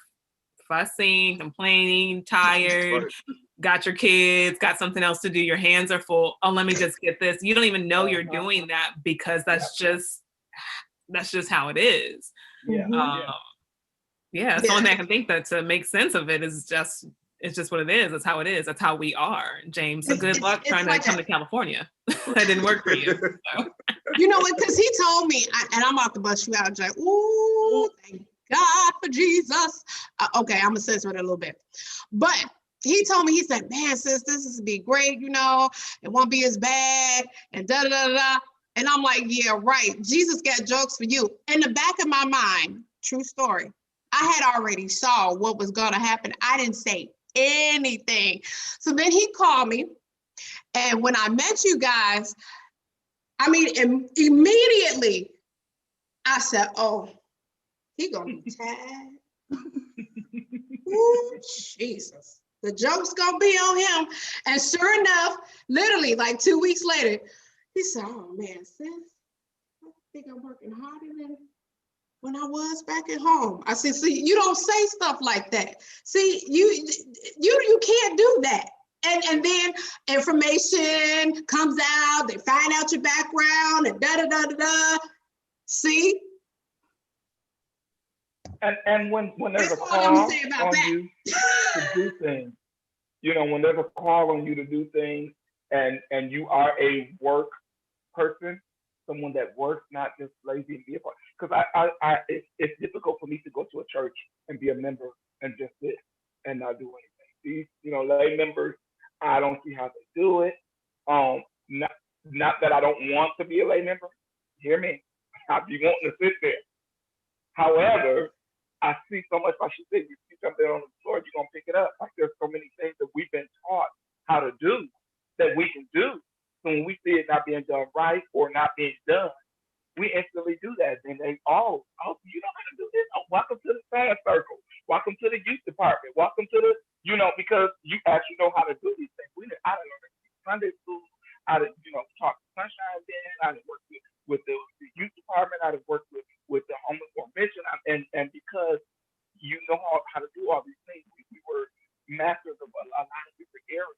fussing, complaining, tired, got your kids, got something else to do, your hands are full. Oh, let me just get this. You don't even know you're doing that because that's just how it is. It's the only thing I can think that to make sense of it is just, it's just what it is. It's how it is. That's how we are, James. So good luck trying to come to California. That didn't work for you. So. You know what? Because he told me, and I'm about to bust you out, Jay. Ooh, thank God for Jesus. Okay, I'm gonna censor it a little bit. But he told me, he said, man, sis, this is be great, it won't be as bad, and da-da-da-da. And I'm like, yeah, right. Jesus got jokes for you. In the back of my mind, true story, I had already saw what was gonna happen. I didn't say anything. So then he called me, and when I met you guys, immediately I said, oh, he gonna be tired. Ooh, Jesus. The joke's gonna be on him. And sure enough, literally like 2 weeks later, he said, oh man, sis, I think I'm working harder than when I was back at home. I said, see, you don't say stuff like that. See, you can't do that. And then information comes out, they find out your background and da-da-da-da-da. See? And when there's a call on you to do things, when there's a call on you to do things and you are a work person, someone that works, not just lazy and be a part. Because it's difficult for me to go to a church and be a member and just sit and not do anything. These, lay members, I don't see how they do it. Not that I don't want to be a lay member. Hear me? I'd be wanting to sit there. However, I see so much, like she said, you see something on the floor, you're going to pick it up. Like there's so many things that we've been taught how to do that we can do. So when we see it not being done right or not being done, we instantly do that. And they, oh, you know how to do this? Oh, welcome to the science circle. Welcome to the youth department. Welcome to the, because you actually know how to do these things. I done learned Sunday school. I done, talk to Sunshine then. I done work with the youth department. I done work with the homeless formation. And because you know how to do all these things, we were masters of a lot of different areas.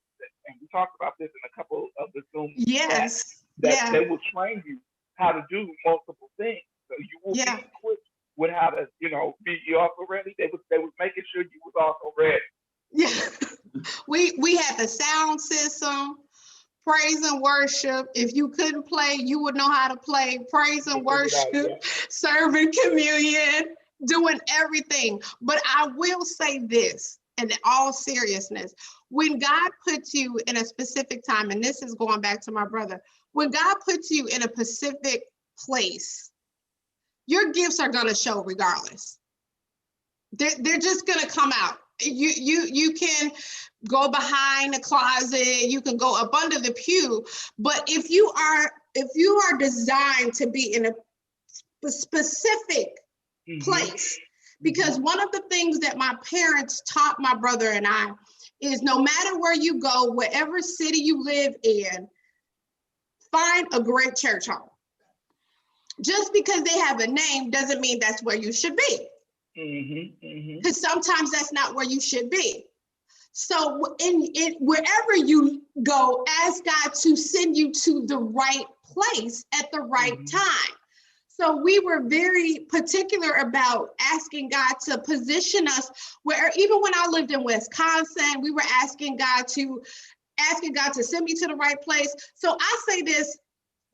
And we talked about this in a couple of the Zoom yes. that they will train you how to do multiple things. So you will be equipped with how to, be also ready. They was making sure you was also ready. Yeah. We had the sound system, praise and worship. If you couldn't play, you would know how to play praise and worship, serving communion, doing everything. But I will say this, in all seriousness, when God puts you in a specific time, and this is going back to my brother, when God puts you in a specific place, your gifts are going to show regardless. They're just going to come out. You can go behind the closet, you can go up under the pew, but if you are designed to be in a specific place, because one of the things that my parents taught my brother and I is no matter where you go, whatever city you live in, find a great church home. Just because they have a name doesn't mean that's where you should be. Because sometimes that's not where you should be. So wherever you go, ask God to send you to the right place at the right time. So we were very particular about asking God to position us where, even when I lived in Wisconsin, we were asking God to send me to the right place. So I say this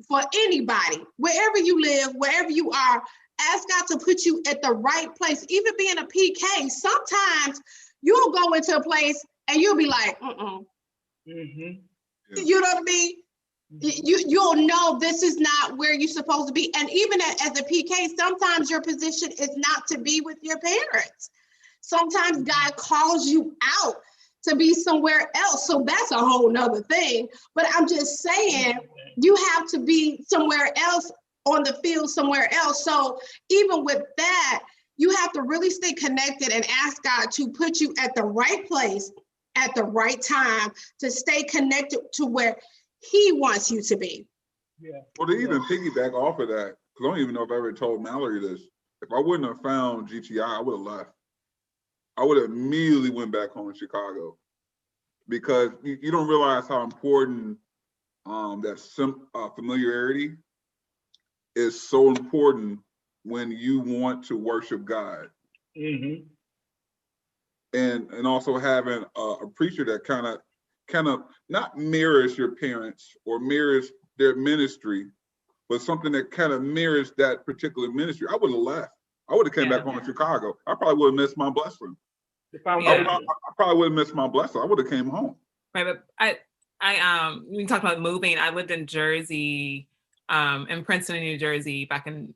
for anybody, wherever you live, wherever you are, ask God to put you at the right place. Even being a PK, sometimes you'll go into a place and you'll be like, Mm-hmm. you know what I mean? You'll know this is not where you're supposed to be. And even as a PK, sometimes your position is not to be with your parents. Sometimes God calls you out to be somewhere else. So that's a whole nother thing. But I'm just saying, you have to be somewhere else, on the field somewhere else. So even with that, you have to really stay connected and ask God to put you at the right place at the right time, to stay connected to where He wants you to be. Yeah. Well, to even piggyback off of that, because I don't even know if I ever told Mallory this. If I wouldn't have found GTI, I would have left. I would have immediately went back home in Chicago, because you don't realize how important that familiarity is so important when you want to worship God. Mm-hmm. And also having a preacher that kind of not mirrors your parents or mirrors their ministry, but something that kind of mirrors that particular ministry. I would have left. I would have came back home to Chicago. I probably would have missed my blessing. I probably would have missed my blessing. I would have came home. Right, but we talked about moving. I lived in Jersey, in Princeton, New Jersey, back in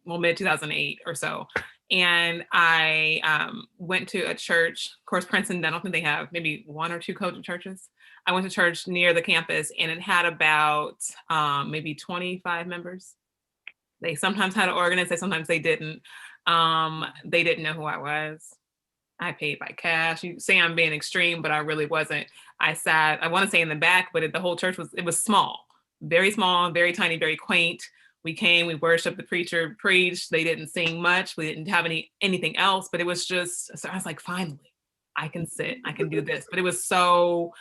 mid 2008 or so. And I went to a church. Of course, Princeton, I don't think they have, maybe one or two co-ed churches. I went to church near the campus, and it had about maybe 25 members. They sometimes had an organist, sometimes they didn't. They didn't know who I was. I paid by cash. You say I'm being extreme, but I really wasn't. I sat, I want to say in the back, but the whole church was small, very tiny, very quaint. We came, we worshiped, the preacher preached. They didn't sing much. We didn't have anything else, but it was just, so I was like, finally, I can sit, I can do this. But it was so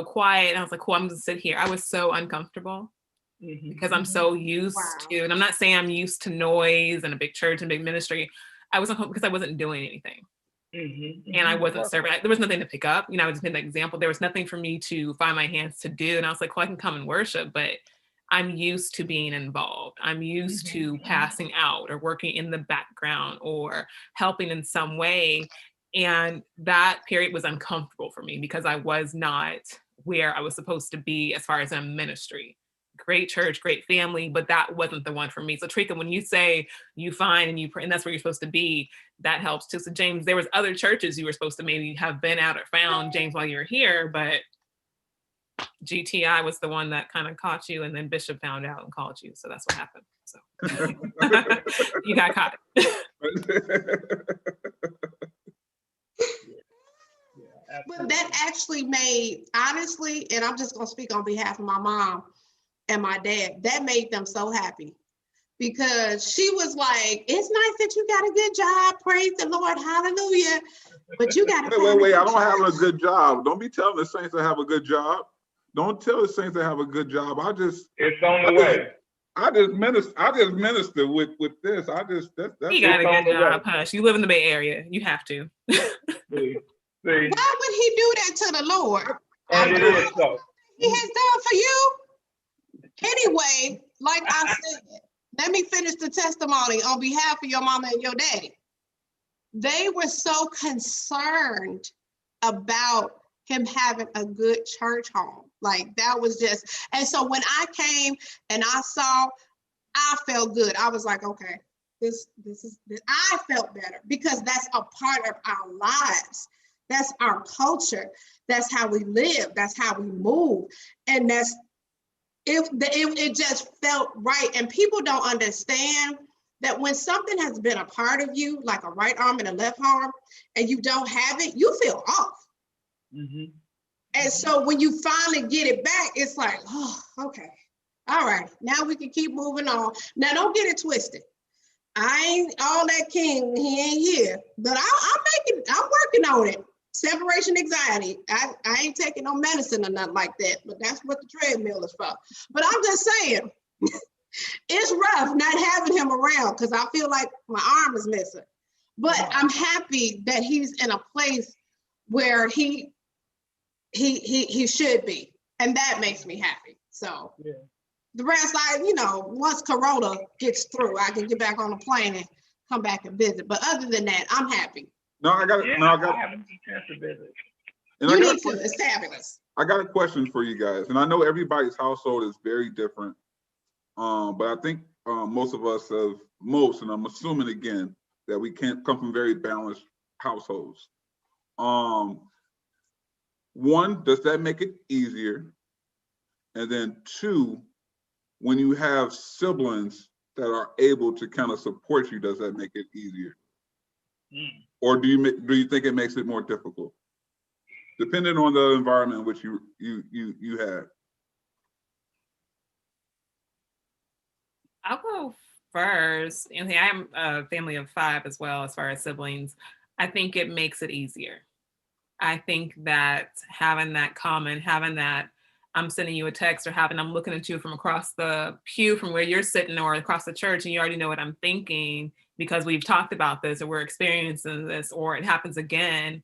quiet. And I was like, cool, I'm gonna sit here. I was so uncomfortable because I'm so used to, and I'm not saying I'm used to noise and a big church and big ministry. I was uncomfortable because I wasn't doing anything. And I wasn't serving. There was nothing to pick up. I was an example. There was nothing for me to find my hands to do. And I was like, well, I can come and worship, but I'm used to being involved. I'm used to passing out or working in the background or helping in some way. And that period was uncomfortable for me because I was not where I was supposed to be as far as a ministry. Great church, great family, but that wasn't the one for me. So Trika, when you say you find and you pray, and that's where you're supposed to be, that helps too. So James, there was other churches you were supposed to maybe have been at or found, James, while you were here, but GTI was the one that kind of caught you, and then Bishop found out and called you. So that's what happened. So you got caught. But that actually made, honestly, and I'm just going to speak on behalf of my mom and my dad, that made them so happy, because she was like, it's nice that you got a good job. Praise the Lord. Hallelujah. But you got to wait. I don't have a good job. Don't be telling the saints to have a good job. Don't tell the saints to have a good job. It's on the way. I just minister with this. That's you got a good job, Hush. You live in the Bay Area. You have to. See. Why would he do that to the Lord? And it is so. He has done for you. Anyway, like I said, let me finish the testimony on behalf of your mama and your daddy. They were so concerned about him having a good church home. Like that was just, and so when I came and I saw, I felt good. I was like, okay, this is, I felt better, because that's a part of our lives. That's our culture. That's how we live. That's how we move. And it just felt right. And people don't understand that when something has been a part of you, like a right arm and a left arm, and you don't have it, you feel off. And so when you finally get it back, it's like, oh, okay. All right, now we can keep moving on. Now, don't get it twisted. I ain't all that king, he ain't here, but I'm working on it. Separation anxiety. I ain't taking no medicine or nothing like that, but that's what the treadmill is for. But I'm just saying, It's rough not having him around because I feel like my arm is missing. But I'm happy that he's in a place where he should be, and that makes me happy. So Yeah. the rest, once Corona gets through, I can get back on the plane and come back and visit. But other than that, I'm happy. I haven't had a chance to visit. You need to. It's fabulous. I got a question for you guys, and I know everybody's household is very different. But I think most of us and I'm assuming again that we can't come from very balanced households. One, does that make it easier? And then two, when you have siblings that are able to kind of support you, does that make it easier? Or do you think it makes it more difficult? Depending on the environment in which you had. I'll go first. Anthony, I am a family of 5 as well, as far as siblings. I think it makes it easier. I think that having that common, having that I'm sending you a text or I'm looking at you from across the pew from where you're sitting or across the church and you already know what I'm thinking because we've talked about this or we're experiencing this or it happens again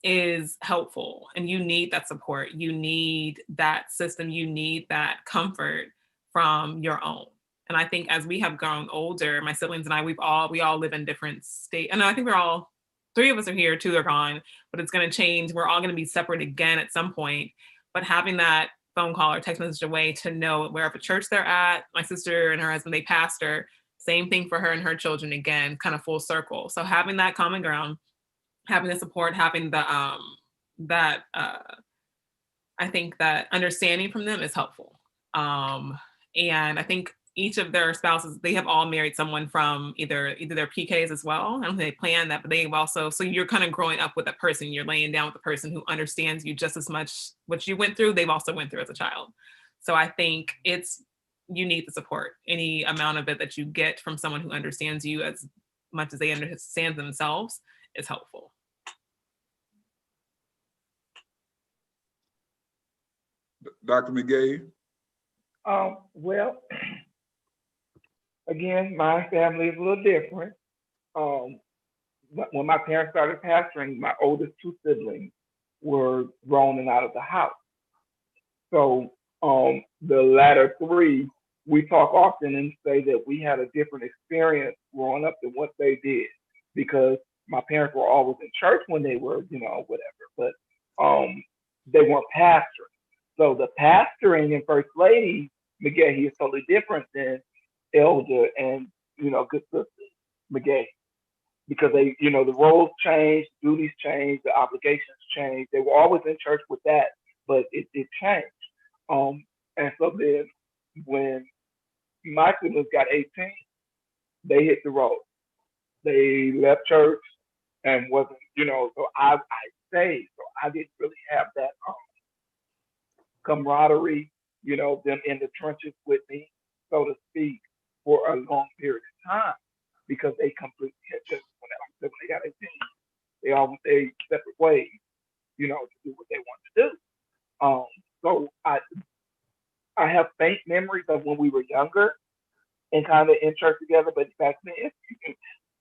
is helpful. And you need that support. You need that system. You need that comfort from your own. And I think as we have grown older, my siblings and I, we all live in different states. And I think 3 of us are here, 2 are gone, but it's going to change. We're all going to be separate again at some point. But having that phone call or text message away to know wherever church they're at, my sister and her husband, they pastor, same thing for her and her children again, kind of full circle. So having that common ground, having the support, having the, I think that understanding from them is helpful. And I think each of their spouses, they have all married someone from either their PKs as well. I don't think they planned that, but they've also, so you're kind of growing up with a person, you're laying down with a person who understands you just as much what you went through, they've also went through as a child. So I think you need the support. Any amount of it that you get from someone who understands you as much as they understand themselves is helpful. Dr. McGay? Well, again, my family is a little different. When my parents started pastoring, my oldest 2 siblings were grown and out of the house. So the latter 3, we talk often and say that we had a different experience growing up than what they did because my parents were always in church when they were, whatever, but they weren't pastoring. So the pastoring and First Lady McGahee is totally different than Elder and, Good Sister McGahee because they, the roles changed, duties changed, the obligations changed. They were always in church with that, but it changed. And so then when my siblings got 18, they hit the road. They left church and wasn't, so I stayed. So I didn't really have that camaraderie, them in the trenches with me, so to speak, for a long period of time because they completely had just when they got 18, they all went their separate ways, to do what they want to do. So I have faint memories of when we were younger and kind of in church together, but back then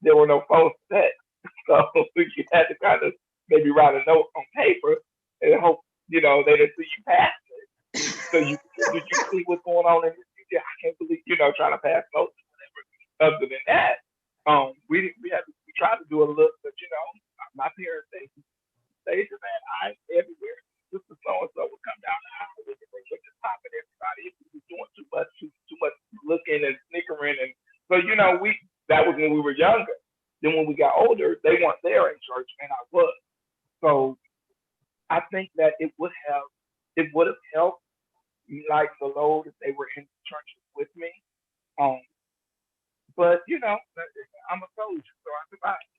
there were no phones set, so you had to kind of maybe write a note on paper and hope they didn't see you pass it. So did you see what's going on in this? Yeah, I can't believe trying to pass notes or whatever. Other than that, we tried to do a look, but my parents they just had eyes everywhere. Sister so and so would come down the aisle with just popping everybody if we was doing too much looking and snickering, and so that was when we were younger. Then when we got older, they weren't there in church, and I was. So I think that it would have helped like the load if they were in churches with me. But I'm a soldier, so I survived,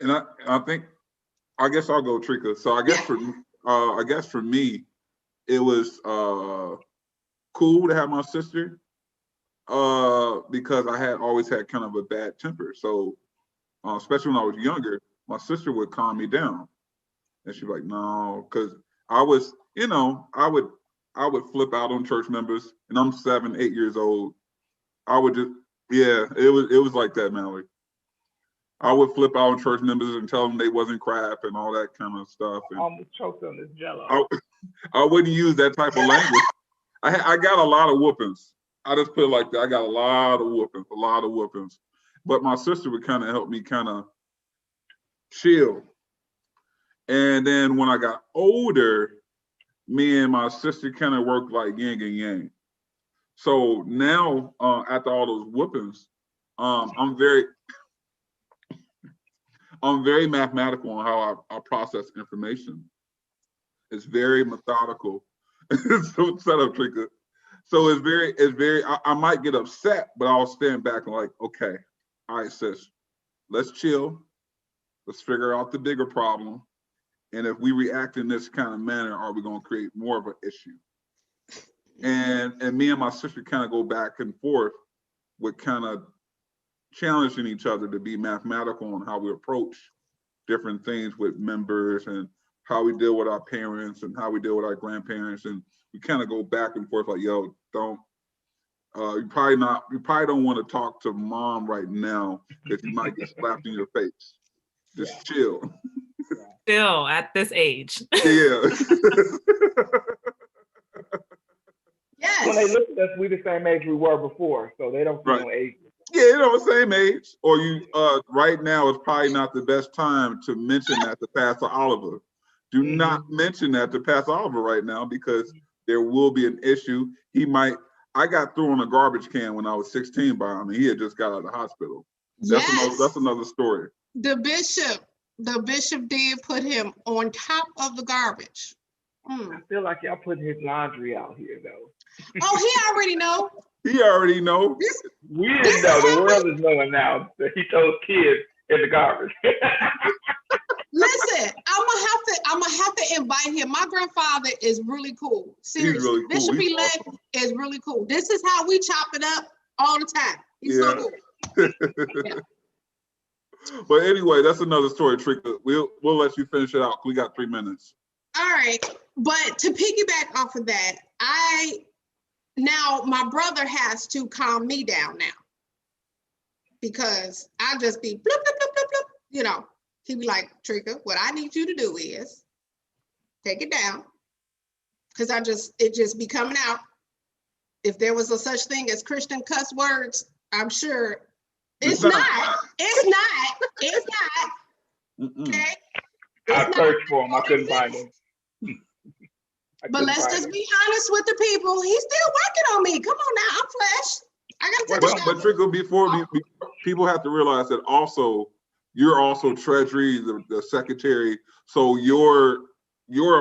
And I think, I guess I'll go Trika. So I guess for me, it was cool to have my sister because I had always had kind of a bad temper. So especially when I was younger, my sister would calm me down. And she'd be like, no, because I was, you know, I would flip out on church members, and I'm 7, 8 years old. I would just, yeah, it was like that, Mallory. I would flip out on church members and tell them they wasn't crap and all that kind of stuff. I And almost choked on this Jello. I wouldn't use that type of language. I got a lot of whoopings. I just put it like that. I got a lot of whoopings. But my sister would kind of help me kind of chill. And then when I got older, me and my sister kind of worked like yin and yang. So now, after all those whoopings, I'm very mathematical on how I process information. It's very methodical. So shut up, Trika. So it's very. I might get upset, but I'll stand back and like, okay, all right, sis, let's chill. Let's figure out the bigger problem. And if we react in this kind of manner, are we going to create more of an issue? And me and my sister kind of go back and forth with kind of challenging each other to be mathematical on how we approach different things with members and how we deal with our parents and how we deal with our grandparents. And we kind of go back and forth like, yo, you probably don't want to talk to mom right now because you might get slapped in your face. Just chill. Still at this age. Yeah. Yes. When they look at us, we the same age we were before, so they don't feel no age. Yeah, you know, same age. Or you right now is probably not the best time to mention that to Pastor Oliver. Do not mention that to Pastor Oliver right now because there will be an issue. I got thrown in a garbage can when I was 16 by him, and he had just got out of the hospital. That's another story. The bishop did put him on top of the garbage. I feel like y'all putting his laundry out here, though. Oh, he already know. He already know. We didn't know. The world is knowing now that he told kids in the garbage. Listen, I'm gonna have to invite him. My grandfather is really cool. Seriously, He's really cool. Bishop Elect is really cool. This is how we chop it up all the time. He's so cool. Yeah. But anyway, that's another story, Trika. We'll let you finish it out. We got 3 minutes. All right, but to piggyback off of that, now my brother has to calm me down now because I just be bloop, bloop, bloop, bloop, bloop. You know, he'd be like, Trika, what I need you to do is take it down because it just be coming out. If there was a such thing as Christian cuss words, I'm sure it's not. Okay. I searched for him. I couldn't find him. But let's just be honest with the people. He's still working on me. Come on now, I'm flesh. I gotta take But Trika, before people have to realize that also you're also treasury, the secretary. So your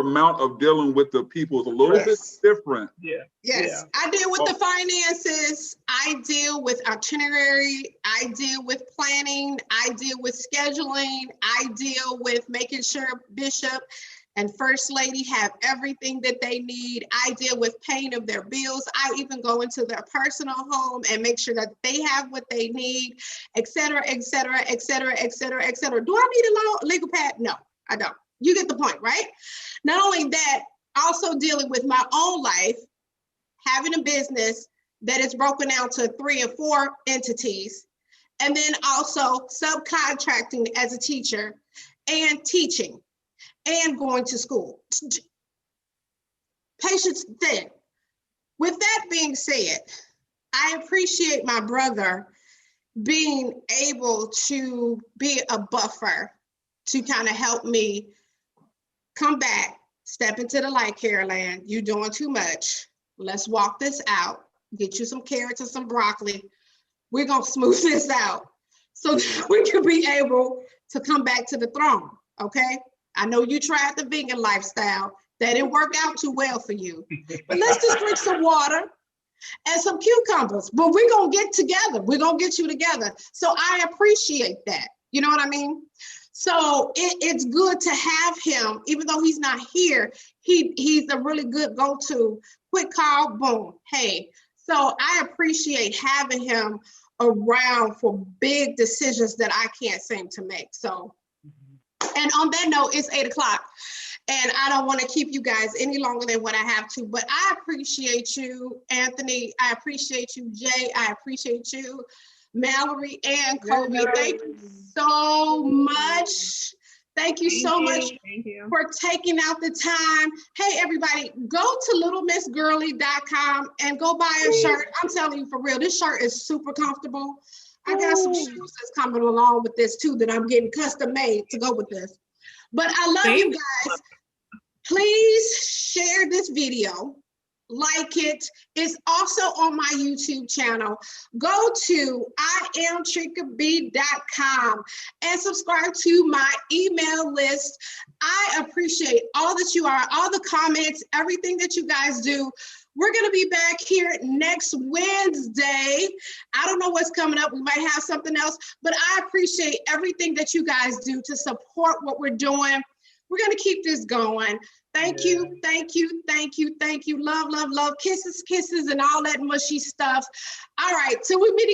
amount of dealing with the people is a little bit different. Yeah. Yes, I deal with the finances. I deal with itinerary. I deal with planning. I deal with scheduling. I deal with making sure Bishop and First Lady have everything that they need. I deal with paying of their bills. I even go into their personal home and make sure that they have what they need, et cetera, et cetera, et cetera, et cetera, et cetera. Do I need a legal pad? No, I don't. You get the point, right? Not only that, also dealing with my own life, having a business that is broken down to 3 and 4 entities, and then also subcontracting as a teacher and teaching and going to school. Patience thin. With that being said, I appreciate my brother being able to be a buffer to kind of help me come back, step into the light, Caroline. You're doing too much. Let's walk this out. Get you some carrots and some broccoli. We're going to smooth this out so that we can be able to come back to the throne, okay? I know you tried the vegan lifestyle. That didn't work out too well for you. But let's just drink some water and some cucumbers. But we're going to get together. We're going to get you together. So I appreciate that. You know what I mean? So it's good to have him, even though he's not here. He's a really good go-to. Quick call, boom, hey. So I appreciate having him around for big decisions that I can't seem to make. So, and on that note, it's 8 o'clock. and I don't want to keep you guys any longer than what I have to, but I appreciate you, Anthony. I appreciate you, Jay. I appreciate you, Mallory and Kobe. Thank you so much. Thank you so much for taking out the time. Hey, everybody, go to littlemissgirly.com and go buy a shirt. I'm telling you for real, this shirt is super comfortable. I got some shoes that's coming along with this too that I'm getting custom made to go with this. But I love you guys. Please share this video. Like it. It's also on my YouTube channel. Go to IamTrikaB.com and subscribe to my email list. I appreciate all that you are, all the comments, everything that you guys do. We're going to be back here next Wednesday. I don't know what's coming up. We might have something else, but I appreciate everything that you guys do to support what we're doing. We're going to keep this going. Thank you, thank you, thank you, thank you. Love, love, love. Kisses, kisses, and all that mushy stuff. All right, till we meet again.